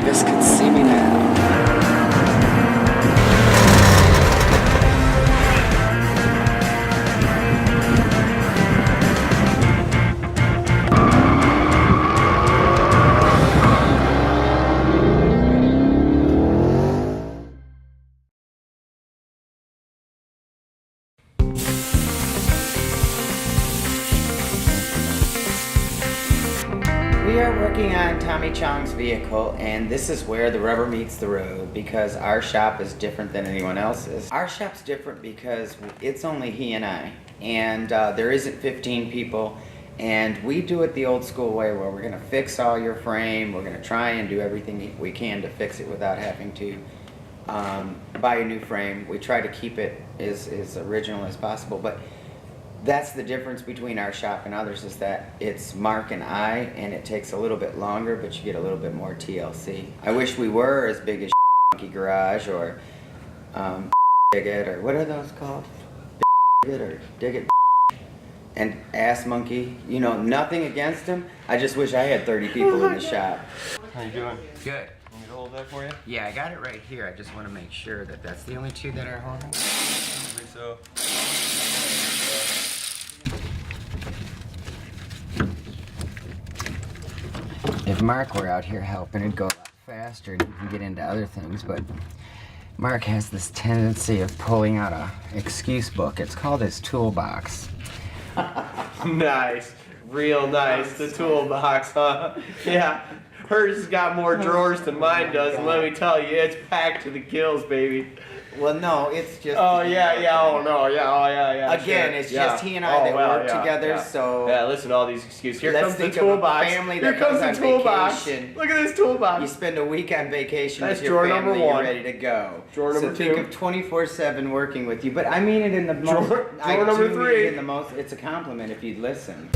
Davis can see me now. We are working on Tommy Chong's vehicle, and this is where the rubber meets the road because our shop is different than anyone else's. Our shop's different because it's only he and I, and there isn't 15 people, and we do it the old school way where we're going to fix all your frame. We're going to try and do everything we can to fix it without having to buy a new frame. We try to keep it as original as possible, but that's the difference between our shop and others, is that it's Mark and I, and it takes a little bit longer, but you get a little bit more TLC. I wish we were as big as Monkey Garage or Dig It, or what are those called? Dig It or Dig It and Ass Monkey. You know, nothing against them. I just wish I had 30 people in the shop. How you doing? Good. Want me to hold that for you? Yeah, I got it right here. I just want to make sure that that's the only two that are holding. So. If Mark were out here helping, it'd go a lot faster and he can get into other things, but Mark has this tendency of pulling out a excuse book. It's called his toolbox. Nice. Real nice. The toolbox, huh? Yeah. Hers has got more drawers than mine does, and let me tell you, it's packed to the gills, baby. Well, no, it's just... Oh, yeah, oh, no, yeah, oh, yeah. Again, sure. it's just he and I that work together, so... Yeah, listen to all these excuses. Here let's comes the think toolbox. Of a family Here that comes goes the on toolbox. vacation. Look at this toolbox. You spend a week on vacation That's with your drawer family, number one. you're ready to go. Drawer number so think two. of 24/7 working with you, but I mean it in the most... Drawer I number do three. mean it in the most... It's a compliment if you'd listen.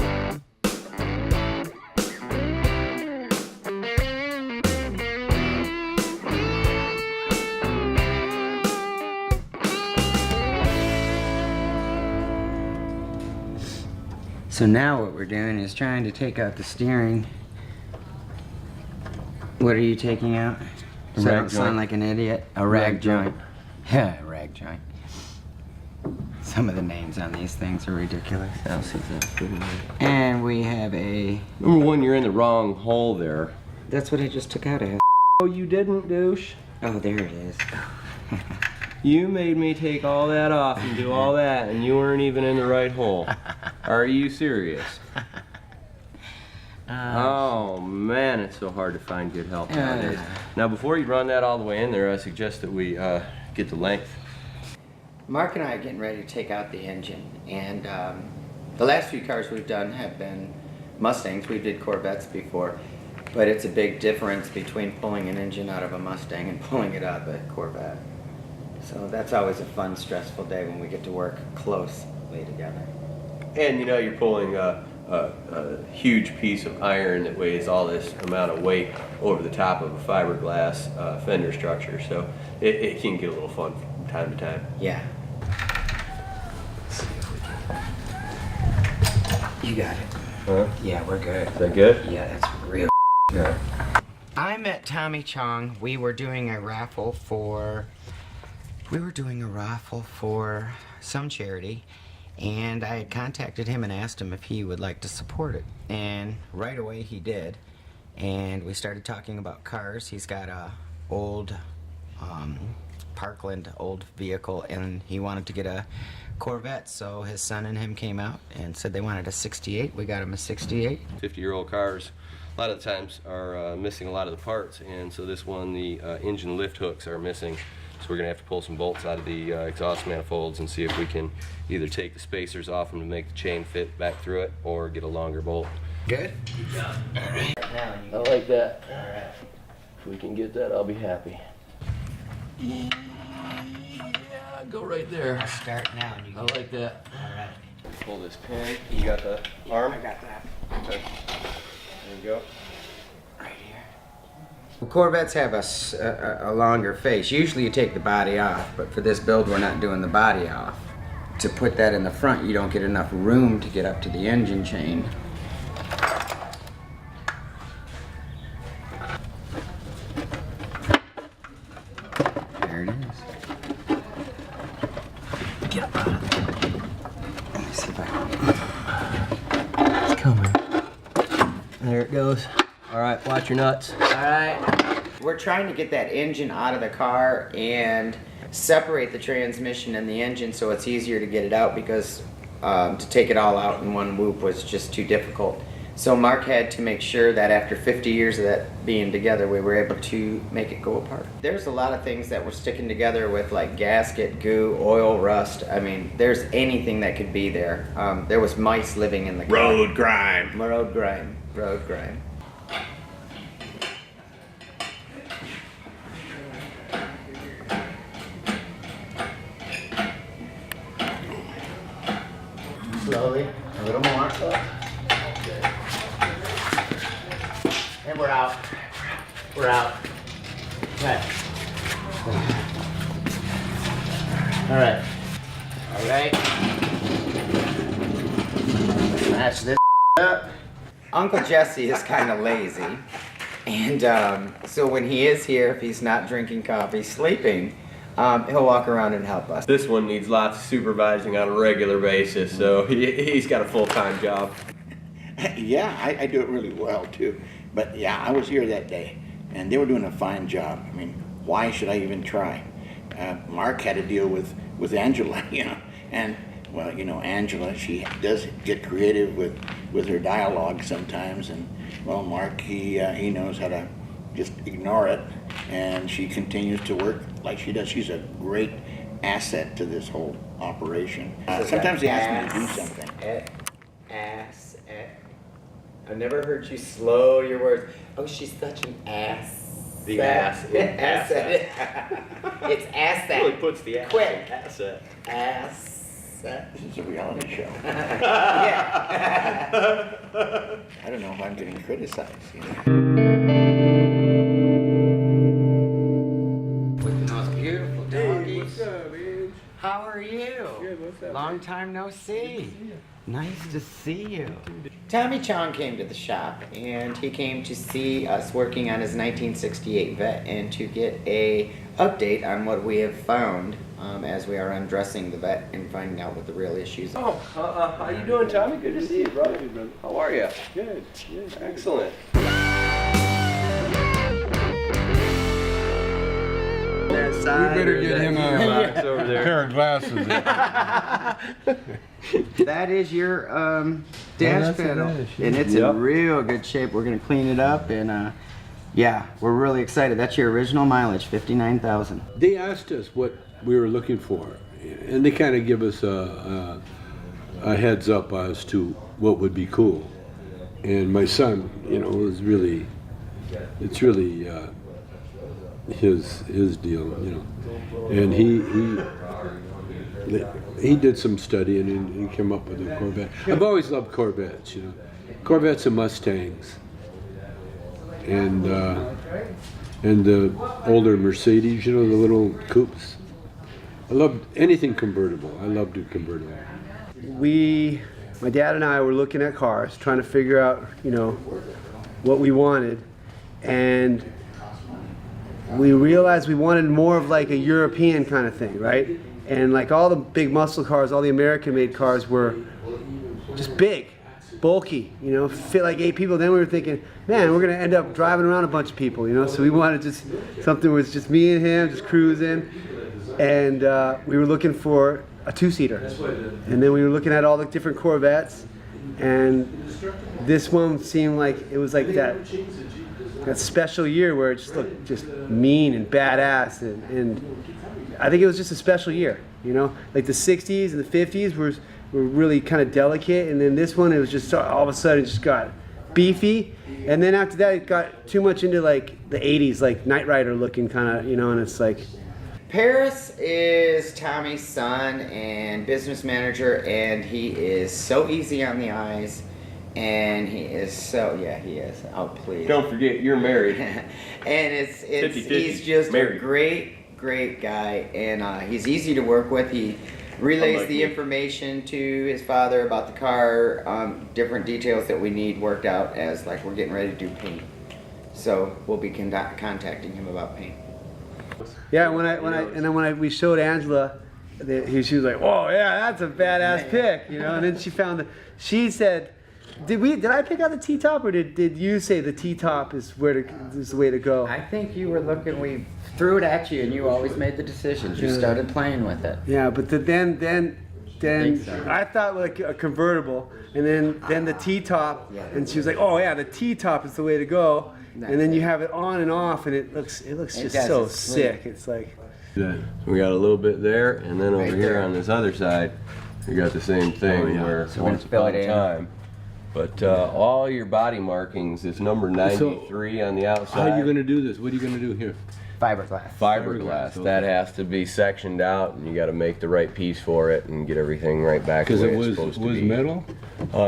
So now what we're doing is trying to take out the steering. What are you taking out? So I don't sound like an idiot. A rag joint. Yeah, rag joint. Some of the names on these things are ridiculous. And we have a... Number one, you're in the wrong hole there. That's what I just took out of. Oh, you didn't, douche. Oh, there it is. You made me take all that off and do all that, and you weren't even in the right hole. Are you serious? Oh man, it's so hard to find good help nowadays. Now before you run that all the way in there, I suggest that we get the length. Mark and I are getting ready to take out the engine, and the last few cars we've done have been Mustangs. We did Corvettes before, but it's a big difference between pulling an engine out of a Mustang and pulling it out of a Corvette. So that's always a fun, stressful day when we get to work closely together. And you know you're pulling a huge piece of iron that weighs all this amount of weight over the top of a fiberglass fender structure, so it can get a little fun from time to time. Yeah. You got it. Huh? Yeah, we're good. Is that good? Yeah, that's real Yeah. I met Tommy Chong. We were doing a raffle for some charity, and I had contacted him and asked him if he would like to support it, and right away he did, and we started talking about cars. He's got a old Parkland old vehicle, and he wanted to get a Corvette, so his son and him came out and said they wanted a 68. We got him a 68. 50-year-old cars a lot of the times are missing a lot of the parts, and so this one, the engine lift hooks are missing. So we're going to have to pull some bolts out of the exhaust manifolds and see if we can either take the spacers off them to make the chain fit back through it or get a longer bolt. Good? Good job. All right. I like that. All right. If we can get that, I'll be happy. Yeah, go right there. I'll start now. And you I like that. All right. Pull this pin. You got the arm? I got that. Okay. There you go. Right here. Corvettes have a longer face. Usually you take the body off, but for this build we're not doing the body off. To put that in the front, you don't get enough room to get up to the engine chain. it goes. All right, watch your nuts. All right. We're trying to get that engine out of the car and separate the transmission and the engine so it's easier to get it out, because to take it all out in one whoop was just too difficult. So Mark had to make sure that after 50 years of that being together, we were able to make it go apart. There's a lot of things that were sticking together with, like gasket, goo, oil, rust. I mean, there's anything that could be there. There was mice living in the car. Road grime. Road grime. Road grime. Slowly, a little more. And we're out. We're out. Okay. All right. All right. Match this up. Uncle Jesse is kind of lazy. And so when he is here, if he's not drinking coffee, sleeping, he'll walk around and help us. This one needs lots of supervising on a regular basis, so he's got a full-time job. Yeah, I do it really well too. But yeah, I was here that day, and they were doing a fine job. I mean, why should I even try? Mark had to deal with Angela, you know, and well, you know, Angela, she does get creative with her dialogue sometimes, and well, Mark, he knows how to just ignore it, and she continues to work like she does. She's a great asset to this whole operation. Sometimes they ask me to do something. I've never heard you slow your words. Oh, she's such an ass. The ass. Asset. It's asset. Really puts the ass. Quick. Asset. Asset. This is a reality show. Yeah. I don't know if I'm getting criticized, you know. With the most beautiful doggies. What's up, Ange? How are you? Good, what's up? Long time no see. Nice to see you. Tommy Chong came to the shop, and he came to see us working on his 1968 vet and to get a update on what we have found as we are undressing the vet and finding out what the real issues are. Oh, how you doing, Tommy? Good to see you, brother. Hey, brother. How are you? Good, good. Excellent. That We better get him a Over there. pair of glasses. That is your dash that's a pedal, dash, yeah. and it's Yep. in real good shape. We're gonna clean it up, and yeah, we're really excited. That's your original mileage, 59,000. They asked us what we were looking for, and they kind of give us a heads up as to what would be cool. And my son, you know, was really, it's really his deal, you know. And he did some study and he came up with a Corvette. I've always loved Corvettes, you know. Corvettes and Mustangs. And the older Mercedes, you know, the little coupes. I loved anything convertible. I loved a convertible. My dad and I were looking at cars, trying to figure out, you know, what we wanted, and we realized we wanted more of like a European kind of thing, right? And like all the big muscle cars, all the American-made cars were just big, bulky, you know, fit like 8 people. Then we were thinking, man, we're gonna end up driving around a bunch of people, you know. So we wanted just something was just me and him, just cruising, and we were looking for a 2-seater. And then we were looking at all the different Corvettes, and this one seemed like it was like that special year where it just looked just mean and badass, and I think it was just a special year, you know, like the 60s and the 50s were really kind of delicate, and then this one, it was just all of a sudden just got beefy, and then after that it got too much into like the 80s, like Knight Rider looking kind of, you know, and it's like. Paris is Tommy's son and business manager, and he is so easy on the eyes, and he is so, yeah, he is. Oh, please. Don't forget, you're married. And it's 50-50, he's just married. a great guy, and he's easy to work with. He relays Unlike the me. information to his father about the car, different details that we need worked out as like we're getting ready to do paint. So we'll be contacting him about paint. Yeah, when we showed Angela, she was like, "Whoa, yeah, that's a badass pick," you know. And then she said, Did I pick out the T-top, or did you say the T-top is is the way to go? I think you were looking, we threw it at you and you always made the decisions. You started playing with it. Yeah, but then I thought like a convertible, and then the T-top, and she was like, oh yeah, the T-top is the way to go. And then you have it on and off, and it looks just does, so it's sick. It's like, We got a little bit there, and then over Right here there. on this other side, we got the same thing where So we're once gonna fill upon it a in. time. But all your body markings is number 93 on the outside. How are you going to do this? What are you going to do here? Fiberglass. Fiberglass. Okay. That has to be sectioned out, and you got to make the right piece for it and get everything right back the Because way it it's was supposed to be. metal?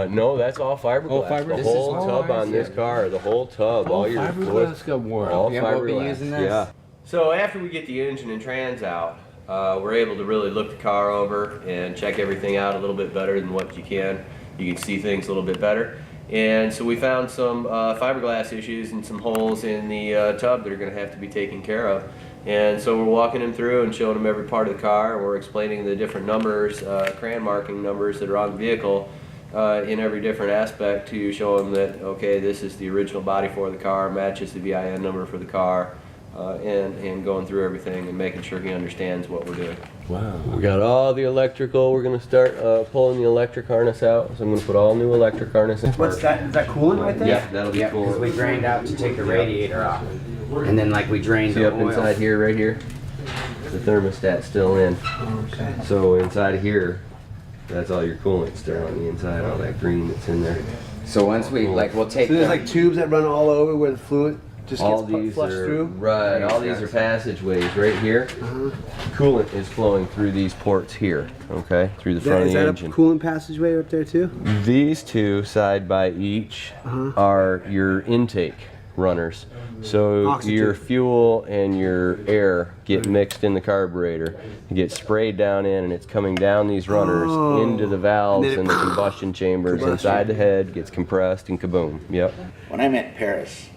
No, that's all fiberglass. Oh, fiberglass. The This whole is- tub oh, I on see this it. car, the whole tub, all your Fiberglass got worn out. all Yeah, fiberglass. we'll be using this. Yeah. So after we get the engine and trans out, we're able to really look the car over and check everything out a little bit better than what you can. You can see things a little bit better. And so we found some fiberglass issues and some holes in the tub that are going to have to be taken care of. And so we're walking them through and showing them every part of the car. We're explaining the different numbers, crayon marking numbers that are on the vehicle in every different aspect to show them that, okay, this is the original body for the car, matches the VIN number for the car, and going through everything and making sure he understands what we're doing. Wow. We got all the electrical. We're going to start pulling the electric harness out. So I'm going to put all new electric harness in. what's that? Is that coolant right there? Yeah, that'll be Yeah, cool. because we drained out to take the radiator off. And then like we drained See the up oil. inside here, right here, the thermostat's still in. Okay. So inside here, that's all your coolant still on the inside, all that green that's in there. So once we, like, we'll take So there's the, like tubes that run all over where the fluid just All gets these flushed are through. right. All these are passageways right here. Coolant is flowing through these ports here. Okay, through the front Is of the that engine. a coolant passageway up there too? These two side by each are your intake runners. So Oxygen. your fuel and your air get mixed in the carburetor. You get sprayed down in, and it's coming down these runners Oh. into the valves And then and the combustion chambers Combustion. inside the head, gets compressed, and kaboom. Yep. When I met Paris,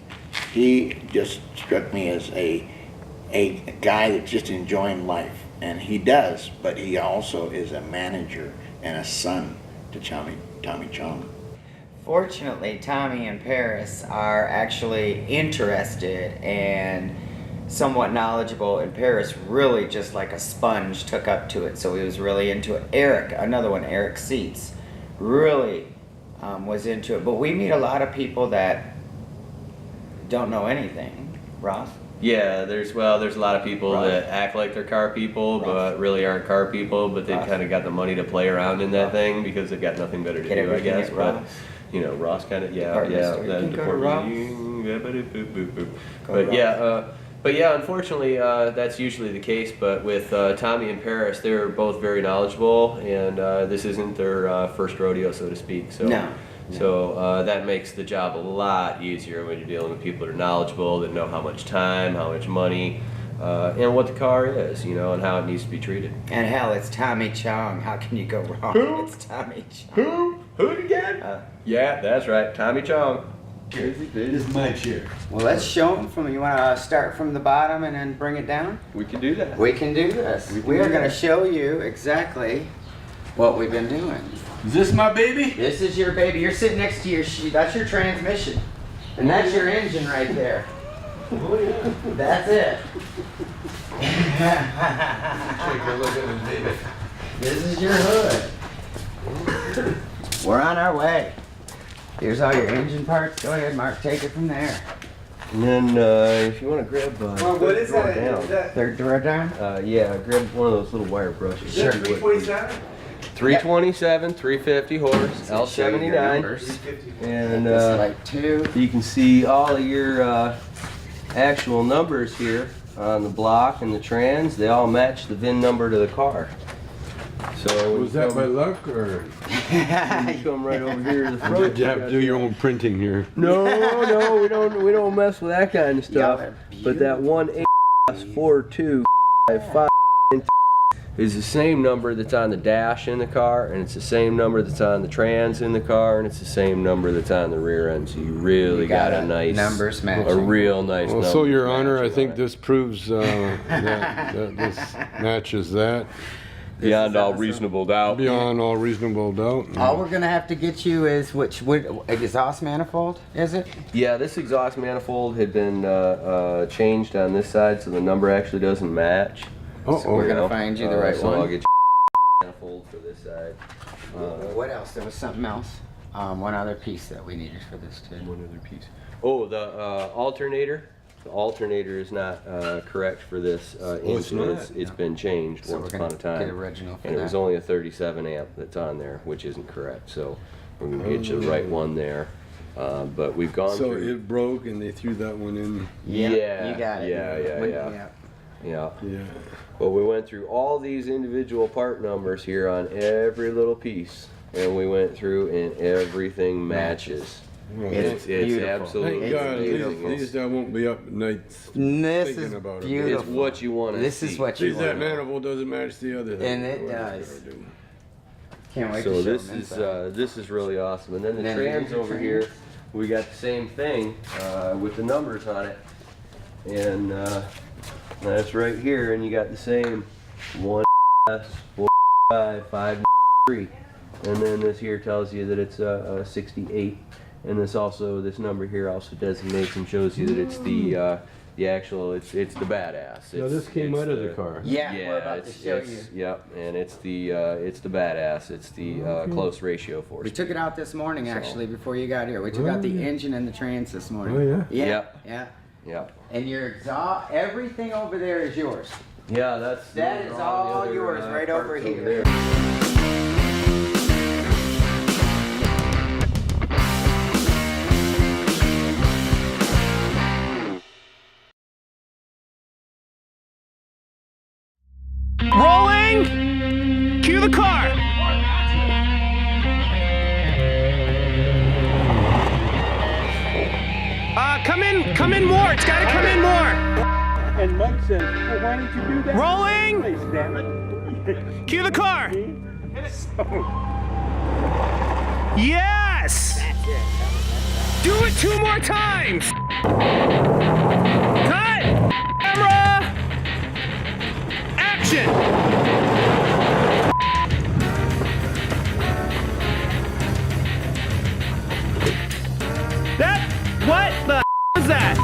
he just struck me as a guy that's just enjoying life. And he does, but he also is a manager and a son to Tommy Chong. fortunately, Tommy and Paris are actually interested and somewhat knowledgeable, and Paris really just like a sponge took up to it, so he was really into it. Eric, another one, Eric Seats, really was into it. But we meet a lot of people that don't know anything. Ross? Yeah, there's a lot of people Right. that act like they're car people, Right. but really aren't car people. But they've Right. kind of got the money to play around in that Right. thing because they've got nothing better to Get do, I everything guess. at But Ross. you know, Ross kind of Department store. You can go to Ross. But yeah, unfortunately, that's usually the case. But with Tommy and Paris, they're both very knowledgeable, and this isn't their first rodeo, so to speak. So. No. So that makes the job a lot easier when you're dealing with people that are knowledgeable, that know how much time, how much money, and what the car is, you know, and how it needs to be treated. And hell, it's Tommy Chong. How can you go wrong? Who? It's Tommy Chong. Who again? Yeah, that's right, Tommy Chong. This is my chair. Well, let's show them from. You want to start from the bottom and then bring it down? We can do that. We can do this. We can We are do going to that. show you exactly what we've been doing. Is this my baby? This is your baby. You're sitting next to your that's your transmission. And that's your engine right there. Oh yeah. That's it. Take a look at this baby. This is your hood. We're on our way. Here's all your engine parts. Go ahead, Mark. Take it from there. And then if you want to grab Well, what is that? down. Is that Third door down. Yeah, grab one of those little wire brushes. Sure. 327? 327, 350 horse, Show you your L79. numbers. And This is like 2. you can see all of your actual numbers here on the block and the trans. They all match the VIN number to the car. So when Was you that come- by luck or when you come right over here to the front? did you have to do your own printing here? No, we don't mess with that kind of stuff. they're But that 1-4255 is the same number that's on the dash in the car, and it's the same number that's on the trans in the car, and it's the same number that's on the rear end. So you really You got got a nice numbers matching. a real nice Well, number. so Your Honor, I matching think on it. this proves that this matches that. beyond all reasonable doubt. Beyond all reasonable doubt. All we're gonna have to get you is which exhaust manifold is it? Yeah, this exhaust manifold had been changed on this side, so the number actually doesn't match. So we're gonna find you the right so one. I'll get you manifold for this side. What else? There was something else. One other piece that we needed for this too. One other piece. Oh, the alternator. The alternator is not correct for this engine. not? It's been changed So once we're upon gonna a time. get original for and it that. was only a 37 amp that's on there, which isn't correct. So we're gonna get you the right one there. But we've gone So through. it broke and they threw that one in. Yeah, you got it. yeah. Yeah. Yeah. Well, we went through all these individual part numbers here on every little piece, and we went through and everything matches. It's It's beautiful. absolutely Thank God, at beautiful. least I won't be up at night This thinking is about it. beautiful. It's what you want to This see. is what At you least that want. manifold doesn't match the other thing. And it Whatever does. I do. Can't wait So to show this them is inside. this is really awesome. And then the And then trans here's your over trans. here, we got the same thing with the numbers on it, and that's right here. And you got the same 1 4 5 5 3, and then this here tells you that it's 68. And this number here also designates and shows you that it's the actual it's the badass. Now this came out of the car. Yeah, we're about to show you. Yep, and it's the badass. It's the close ratio force. We took it out this morning actually before you got here. We took out the engine and the trans this morning. Oh, yeah? Yeah. Yep. Yeah. Yep. And your exhaust, everything over there is yours. Yeah, That those is are the all other, yours right parts over here. there. Rolling! Cue the car! Come in more, it's gotta come in more! And Mike says, well, why didn't you do that? Rolling! Place, damn it. Cue the car! Yes! Do it 2 more times! Cut! Camera! Action! What the was that?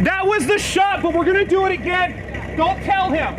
That was the shot, but we're gonna do it again. Don't tell him.